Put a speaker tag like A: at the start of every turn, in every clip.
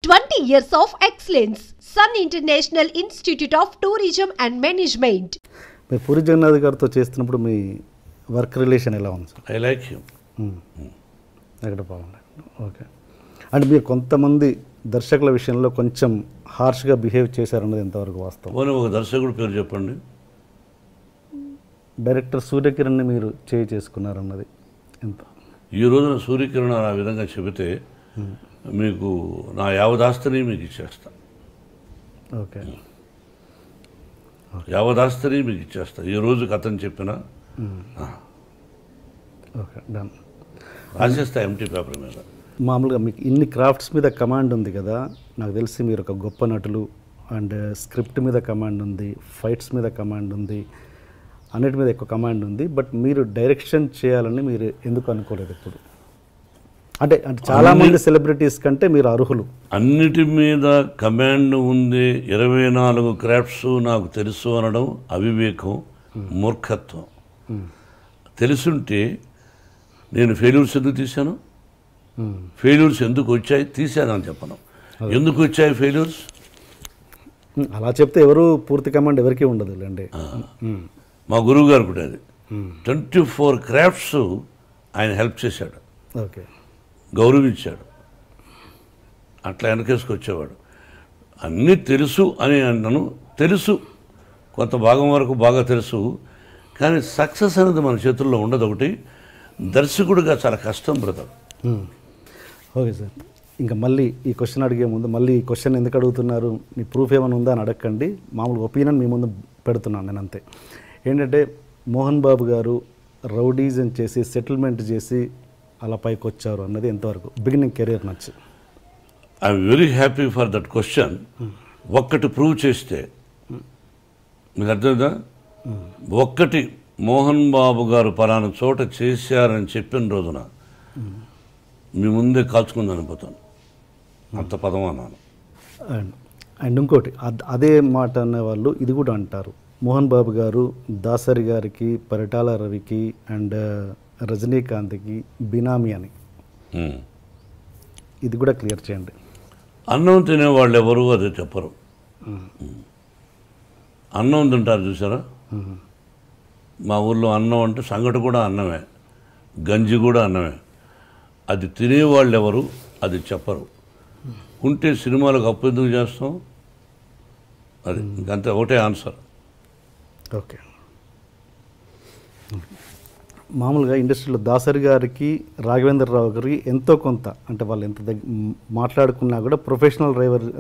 A: 20 years of excellence. Sun International Institute of Tourism and Management.
B: మీరు పూరి జగన్నాథ్ గారితో చేస్తున్నప్పుడు మీ work relation ఎలా ఉంది సార్?
C: I like him.
B: ఎక్కడ బాగుంది. ఓకే. అంటే మీరు కొంతమంది దర్శకుల విషయంలో కొంచెం హార్ష్గా బిహేవ్ చేశారన్నది ఎంతవరకు వాస్తవం?
C: పోనీ ఒక దర్శకుడు పేరు చెప్పండి.
B: డైరెక్టర్ సూర్యకిరణ్ని మీరు చేసుకున్నారన్నది ఎంత?
C: ఈ రోజున సూర్యకిరణ్ ఆ విధంగా చెబితే మీకు నా యావదాస్తిని మీకు ఇచ్చేస్తా.
B: ఓకే.
C: యావదాస్తిని మీకు ఇచ్చేస్తా ఈ రోజుకి అతను చెప్పిన.
B: Okay, done.
C: రాసేస్తా ఎంటీ పేపర్ మీద.
B: మామూలుగా మీకు ఇన్ని క్రాఫ్ట్స్ మీద కమాండ్ ఉంది కదా, నాకు తెలిసి మీరు ఒక గొప్ప నటులు. అండ్ స్క్రిప్ట్ మీద కమాండ్ ఉంది, ఫైట్స్ మీద కమాండ్ ఉంది, అన్నిటి మీద ఎక్కువ కమాండ్ ఉంది. బట్ మీరు డైరెక్షన్ చేయాలని మీరు ఎందుకు అనుకోలేదు ఇప్పుడు? అంటే చాలామంది సెలబ్రిటీస్ కంటే మీరు అర్హులు.
C: అన్నిటి మీద కమాండ్ ఉంది, 24 క్రాఫ్ట్స్ నాకు తెలుసు అనడం అవివేకం, మూర్ఖత్వం. తెలుసుంటే నేను ఫెయిల్యూర్స్ ఎందుకు తీశాను, ఫెయిల్యూర్స్ ఎందుకు వచ్చాయి తీశానని చెప్పను. ఎందుకు వచ్చాయి ఫెయిల్యూర్స్
B: అలా చెప్తే ఎవరు పూర్తి కమాండ్ ఎవరికి ఉండదు అండి.
C: మా గురువు గారు కూడా అది 24 క్రాఫ్ట్స్ ఆయన హెల్ప్ చేశాడు,
B: ఓకే,
C: గౌరవించాడు, అట్లా వెనకేసుకొచ్చేవాడు. అన్నీ తెలుసు అని అన్నాను. తెలుసు, కొంత భాగం వరకు బాగా తెలుసు, కానీ సక్సెస్ అనేది మన చేతుల్లో ఉండదు. ఒకటి దర్శకుడిగా చాలా కష్టం బ్రదర్.
B: ఓకే సార్, ఇంకా మళ్ళీ ఈ క్వశ్చన్ అడిగే ముందు మళ్ళీ ఈ క్వశ్చన్ ఎందుకు అడుగుతున్నారు, మీ ప్రూఫ్ ఏమైనా ఉందా అని అడగండి. మామూలుగా ఒపీనియన్ మీ ముందు పెడుతున్నాను నేను, అంతే. ఏంటంటే మోహన్ బాబు గారు రౌడీజం చేసి సెటిల్మెంట్ చేసి అలా పైకి వచ్చారు అన్నది ఎంతవరకు బిగినింగ్ కెరీర్ నచ్చి?
C: I'm very happy for that question. ఒక్కటి ప్రూవ్ చేస్తే మీకు అర్థమైందా? ఒక్కటి మోహన్ బాబు గారు పలానా చోట చేశారని చెప్పిన రోజున మీ ముందే కాల్చుకుంది అనిపోతాను, అంత పదం అన్నాను.
B: అండ్ ఇంకోటి అదే మాట అనేవాళ్ళు ఇది కూడా అంటారు, మోహన్ బాబు గారు దాసరి గారికి, పరిటాల రవికి అండ్ రజనీకాంత్కి బినామీ అని. ఇది కూడా క్లియర్ చేయండి.
C: అన్నం తినేవాళ్ళు ఎవరు అదే చెప్పరు. అన్నం తింటారు చూసారా, మా ఊళ్ళో అన్నం అంటే సంగటి కూడా అన్నమే, గంజి కూడా అన్నమే. అది తినేవాళ్ళు ఎవరు అది చెప్పరు. ఉంటే సినిమాలకు అప్పు ఎందుకు చేస్తాం, అది ఇంకంతే, ఒకటే ఆన్సర్.
B: ఓకే. మామూలుగా ఇండస్ట్రీలో దాసరి గారికి, రాఘవేంద్రరావు గారికి ఎంతో కొంత, అంటే వాళ్ళు ఎంత మాట్లాడుకున్నా కూడా ప్రొఫెషనల్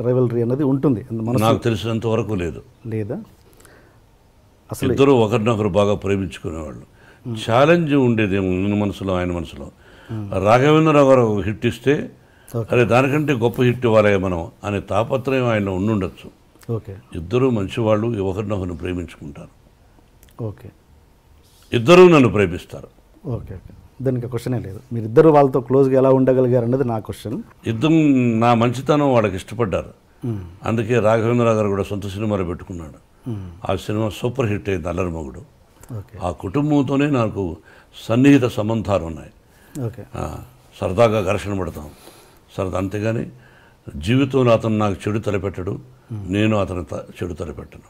B: రైవలరీ అనేది ఉంటుంది.
C: నాకు తెలిసినంత వరకు లేదు,
B: లేదా? అసలు
C: ఇద్దరు ఒకరినొకరు బాగా ప్రేమించుకునేవాళ్ళు. ఛాలెంజ్ ఉండేది మన మనసులో, ఆయన మనసులో. రాఘవేంద్రరావు గారు హిట్ ఇస్తే అరే దానికంటే గొప్ప హిట్ ఇవ్వాలి మనం అనే తాపత్రయం ఆయన ఉండుండొచ్చు.
B: ఓకే.
C: ఇద్దరు మంచివాళ్ళు, ఒకరినొకరిని ప్రేమించుకుంటారు.
B: ఓకే.
C: ఇద్దరూ నన్ను ప్రేమిస్తారు.
B: ఓకే. ఓకే, దానికి క్వశ్చనే లేదు. మీరు ఇద్దరు వాళ్ళతో క్లోజ్గా ఎలా ఉండగలిగారు అన్నది నా క్వశ్చన్.
C: ఇద్దరు నా మంచితనం వాళ్ళకి ఇష్టపడ్డారు. అందుకే రాఘవేంద్రరావు గారు కూడా సొంత సినిమాలు పెట్టుకున్నాడు. ఆ సినిమా సూపర్ హిట్ అయింది, అల్లరి మొగుడు. ఆ కుటుంబంతోనే నాకు సన్నిహిత సంబంధాలు ఉన్నాయి.
B: ఓకే.
C: సరదాగా ఘర్షణ పడతాం, సరదా. అంతేగాని జీవితంలో అతను నాకు చెడు తలపెట్టడు, నేను అతను చెడు తలపెట్టను.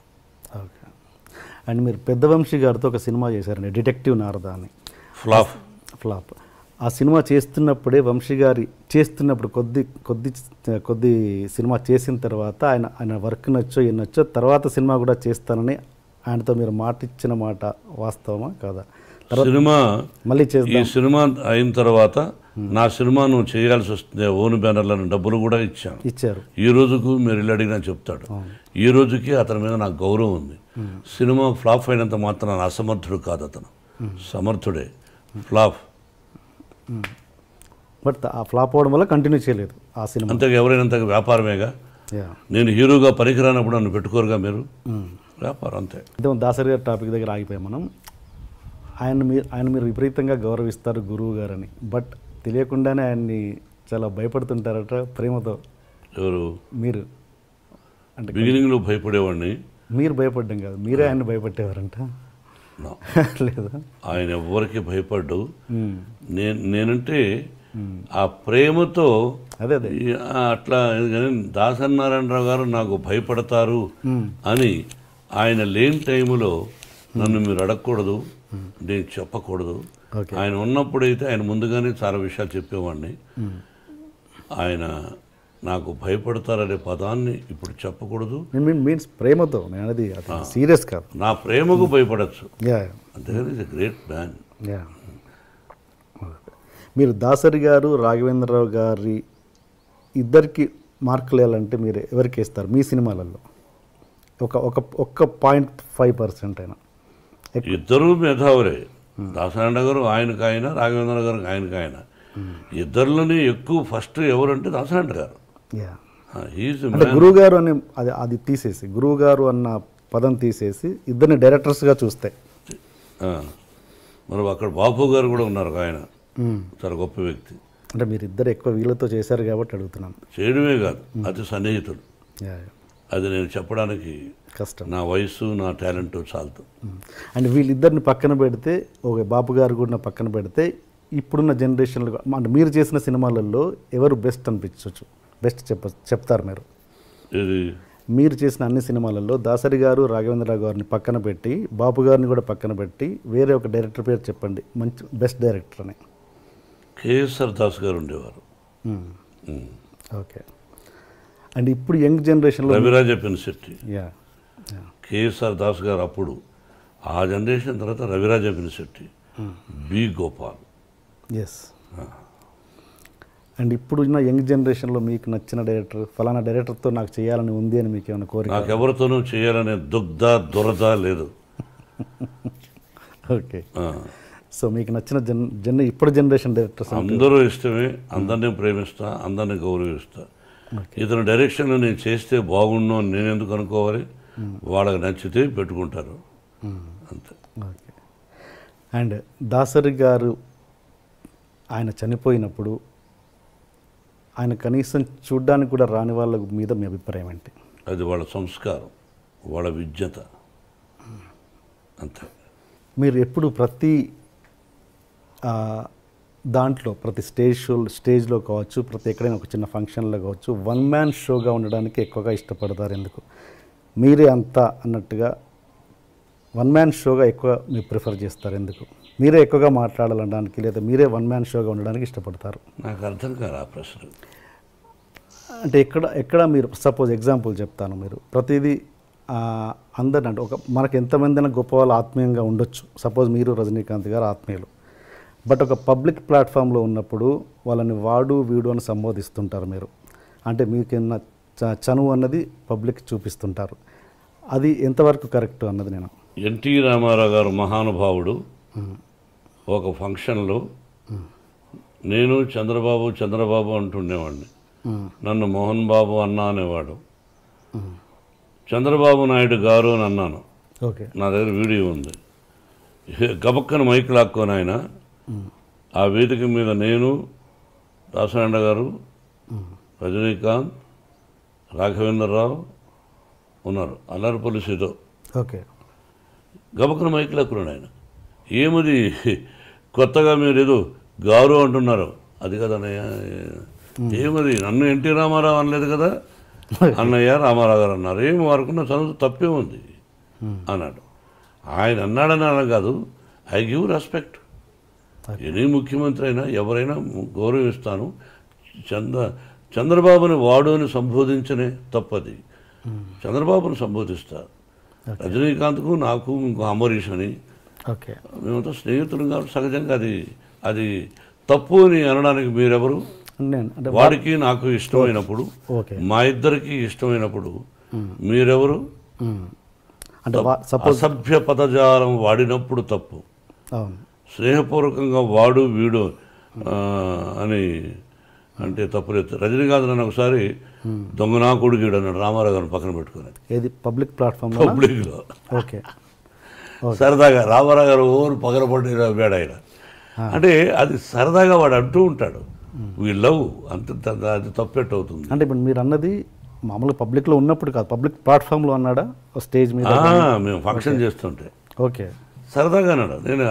B: ఓకే. అండ్ మీరు పెద్దవంశీ గారితో ఒక సినిమా చేశారండి, డిటెక్టివ్ నారద అని. ఫ్లాప్. ఆ సినిమా చేస్తున్నప్పుడే వంశీ గారి చేస్తున్నప్పుడు కొద్ది సినిమా చేసిన తర్వాత ఆయన వర్క్ నచ్చో ఎన్నొచ్చో తర్వాత సినిమా కూడా చేస్తానని ఆయనతో మీరు మాట ఇచ్చిన మాట వాస్తవమా కాదా?
C: సినిమా
B: మళ్ళీ
C: ఈ సినిమా అయిన తర్వాత నా సినిమా నువ్వు చేయాల్సి వస్తుంది, ఓన్ బ్యానర్లను డబ్బులు కూడా ఇచ్చారు. ఈ రోజుకు మీరు ఇల్లు అడిగినా చెప్తాడు. ఈ రోజుకి అతని మీద నాకు గౌరవం ఉంది. సినిమా ఫ్లాప్ అయినంత మాత్రం అసమర్థుడు కాదు అతను, సమర్థుడే. ఫ్లాప్
B: బట్ ఆ ఫ్లాప్ అవడం వల్ల కంటిన్యూ చేయలేదు ఆ సినిమా.
C: అంతగా ఎవరైనంతగా వ్యాపారమేగా. నేను హీరోగా పనికిరానప్పుడు నన్ను పెట్టుకోరుగా మీరు, వ్యాపారం అంతే.
B: దాసరి గారి టాపిక్ దగ్గర ఆగిపోయాం మనం. ఆయన మీరు విపరీతంగా గౌరవిస్తారు గురువు గారని, బట్ తెలియకుండానే ఆయన్ని చాలా భయపడుతుంటారట ప్రేమతో.
C: ఎవరు?
B: మీరు.
C: అంటే బిగినింగ్లో భయపడేవాడిని.
B: మీరు భయపడ్డం కాదు, మీరే ఆయన్ని భయపట్టేవారంట.
C: లేదా ఆయన ఎవరికి భయపడ్డు. నేనంటే ఆ ప్రేమతో
B: అదే
C: అట్లా దాసనారాయణరావు గారు నాకు భయపడతారు అని ఆయన లేని టైంలో నన్ను మీరు అడగకూడదు, నేను చెప్పకూడదు. ఆయన ఉన్నప్పుడైతే ఆయన ముందుగానే చాలా విషయాలు చెప్పేవాడిని. ఆయన నాకు భయపడతారనే పదాన్ని ఇప్పుడు చెప్పకూడదు.
B: మీన్స్ ప్రేమతో అనేది సీరియస్ కాదు,
C: నా ప్రేమకు భయపడచ్చు, అంతేగాని ఇస్ ఎ గ్రేట్ మ్యాన్.
B: మీరు దాసరి గారు రాఘవేంద్రరావు గారి ఇద్దరికి మార్కులు వేయాలంటే మీరు ఎవరికి ఇస్తారు మీ సినిమాలలో? ఒక్క 0.5% అయినా.
C: ఇద్దరు మేధావులే, దాసనారాయణ గారు ఆయనకు ఆయన, రాఘవేంద్ర గారు ఆయనకు ఆయన. ఇద్దరిలోనే ఎక్కువ ఫస్ట్ ఎవరంటే దాసనారాయణ గారు.
B: అంటే గురువు గారు అని అది తీసేసి, గురువు గారు అన్న పదం తీసేసి ఇద్దరిని డైరెక్టర్స్గా చూస్తే
C: మరి అక్కడ బాపు గారు కూడా ఉన్నారు, ఆయన చాలా గొప్ప వ్యక్తి.
B: అంటే మీరు ఇద్దరు ఎక్కువ వీళ్ళతో చేశారు కాబట్టి అడుగుతున్నాను.
C: చేయడమే కాదు, అతి సన్నిహితుడు. అది నేను చెప్పడానికి కష్టం, నా వయసు నా టాలెంట్ చాలదు.
B: అండ్ వీళ్ళిద్దరిని పక్కన పెడితే, ఒక బాపు గారు కూడా పక్కన పెడితే, ఇప్పుడున్న జనరేషన్లో అంటే మీరు చేసిన సినిమాలలో ఎవరు బెస్ట్ అనిపించవచ్చు? బెస్ట్ చెప్తారు మీరు? మీరు చేసిన అన్ని సినిమాలలో దాసరి గారు రాఘవేంద్రరావు గారిని పక్కన పెట్టి, బాపు గారిని కూడా పక్కన పెట్టి, వేరే ఒక డైరెక్టర్ పేరు చెప్పండి, మంచి బెస్ట్ డైరెక్టర్ అని.
C: కేఎస్ఆర్ దాస్ గారు ఉండేవారు.
B: ఓకే. అండ్ ఇప్పుడు యంగ్ జనరేషన్లో
C: రవిరాజ పినిశెట్టి, కేఎస్ఆర్ దాస్ గారు అప్పుడు, ఆ జనరేషన్ తర్వాత Ravi Raja Pinisetty, B Gopal.
B: Yes. And ఇప్పుడు ఉన్న యంగ్ జనరేషన్లో మీకు నచ్చిన డైరెక్టర్, ఫలానా డైరెక్టర్తో నాకు చేయాలని ఉంది అని మీకు ఏమైనా కోరిక?
C: నాకు ఎవరితోనూ చేయాలనే దురద లేదు.
B: ఓకే. సో మీకు నచ్చిన ఇప్పుడు జనరేషన్ డైరెక్టర్స్
C: అందరూ ఇష్టమే, అందరినీ ప్రేమిస్తా, అందరినీ గౌరవిస్తా. ఇతని డైరెక్షన్లో నేను చేస్తే బాగుండు అని నేను ఎందుకు అనుకోవాలి? వాళ్ళకి నచ్చితే పెట్టుకుంటారు, అంతే.
B: ఓకే. అండ్ దాసరి గారు ఆయన చనిపోయినప్పుడు ఆయన కనీసం చూడ్డానికి కూడా రాని వాళ్ళ మీద మీ అభిప్రాయం ఏంటి?
C: అది వాళ్ళ సంస్కారం, వాళ్ళ విజ్ఞత, అంతే.
B: మీరు ఎప్పుడు ప్రతి దాంట్లో, ప్రతి స్టేజ్లో కావచ్చు, ప్రతి ఎక్కడైనా ఒక చిన్న ఫంక్షన్లో కావచ్చు, వన్ మ్యాన్ షోగా ఉండడానికి ఎక్కువగా ఇష్టపడతారు? ఎందుకు? మీరే అంతా అన్నట్టుగా వన్ మ్యాన్ షోగా ఎక్కువ మీరు ప్రిఫర్ చేస్తారు? ఎందుకు? మీరే ఎక్కువగా మాట్లాడాలనడానికి, లేదా మీరే వన్ మ్యాన్ షోగా ఉండడానికి ఇష్టపడతారు?
C: నాకు అర్థం కాదు ఆ ప్రశ్న.
B: అంటే ఎక్కడ మీరు సపోజ్ ఎగ్జాంపుల్ చెప్తాను. మీరు ప్రతిదీ అందరిని, అంటే మనకు ఎంతమంది గొప్ప వాళ్ళు ఆత్మీయంగా ఉండొచ్చు, సపోజ్ మీరు రజనీకాంత్ గారు ఆత్మీయులు, బట్ ఒక పబ్లిక్ ప్లాట్ఫామ్లో ఉన్నప్పుడు వాళ్ళని వాడు వీడు అని సంబోధిస్తుంటారు మీరు. అంటే మీకన్నా చనువు అన్నది పబ్లిక్ చూపిస్తుంటారు. అది ఎంతవరకు కరెక్ట్ అన్నది నేను.
C: ఎన్టీ రామారావు గారు మహానుభావుడు. ఒక ఫంక్షన్లో నేను చంద్రబాబు అంటుండేవాడిని, నన్ను మోహన్ బాబు అన్నా అనేవాడు. చంద్రబాబు నాయుడు గారు అని అన్నాను.
B: ఓకే.
C: నా దగ్గర వీడియో ఉంది. గబక్కన మైక్ లాక్కొని ఆయన ఆ వేదిక మీద నేను, దాసనారాయణ గారు, రజనీకాంత్, రాఘవేంద్రరావు ఉన్నారు, అల్లరిపల్లి సీతో.
B: ఓకే.
C: గబక్కన మైక్ లాక్కున్నాడు ఆయన. ఏమది కొత్తగా మీరు ఏదో గారు అంటున్నారు? అది కదన్నయ్య, ఏమది నన్ను ఎన్టీ రామారావు అనలేదు కదా, అన్నయ్య రామారావు గారు అన్నారు. ఏమి వారుకున్న చదువు తప్పే ఉంది అన్నాడు. ఆయన అన్నాడని అన కాదు, ఐ గివ్ రెస్పెక్ట్. ఎనీ ముఖ్యమంత్రి అయినా ఎవరైనా గౌరవిస్తాను. చంద్రబాబుని వాడు అని సంబోధించనే తప్పది, చంద్రబాబుని సంబోధిస్తా. రజనీకాంత్కు నాకు ఇంకో అమరీష్ అని, మేమంతా స్నేహితులు కాబట్టి సహజంగా అది తప్పు అని అనడానికి మీరెవరు? వాడికి నాకు ఇష్టమైనప్పుడు, మా ఇద్దరికి ఇష్టమైనప్పుడు మీరెవరు? అసభ్య పదజాలం వాడినప్పుడు తప్పు, స్నేహపూర్వకంగా వాడు వీడు అని అంటే తప్పులేదు. రజనీకాంత్ నన్ను ఒకసారి దొంగనా కొడుకుడు అన్నాడు రామారావు గారిని పక్కన పెట్టుకుని.
B: ఏది పబ్లిక్ ప్లాట్ఫామ్?
C: పబ్లిక్లో.
B: ఓకే.
C: సరదాగా రామారావు గారు ఓరు పగలపడి వేడు ఆయన. అంటే అది సరదాగా వాడు అంటూ ఉంటాడు, వీ లవ్, అంత అది తప్పెట్టు అవుతుంది.
B: అంటే ఇప్పుడు మీరు అన్నది మామూలుగా పబ్లిక్లో ఉన్నప్పుడు కాదు, పబ్లిక్ ప్లాట్ఫామ్లో అన్నాడా స్టేజ్ మీద?
C: మేము ఫంక్షన్ చేస్తుంటే.
B: ఓకే.
C: సరదాగా అన్నాడు. నేను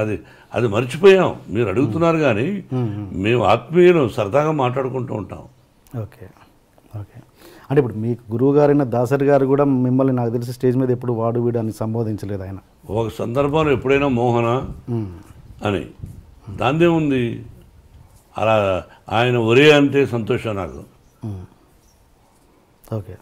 C: అది మర్చిపోయాం, మీరు అడుగుతున్నారు కానీ మేము ఆత్మీయులు సరదాగా మాట్లాడుకుంటూ ఉంటాం.
B: Okay okay. అంటే ఇప్పుడు మీ గురువు గారైన దాసరి గారు కూడా మిమ్మల్ని నాకు తెలిసి స్టేజ్ మీద ఎప్పుడు వాడు వీడు అని సంబోధించలేదు ఆయన.
C: ఒక సందర్భంలో ఎప్పుడైనా మోహన అని, దాందే ఉంది. అలా ఆయన ఒరే అంటే సంతోషం నాకు.
B: ఓకే.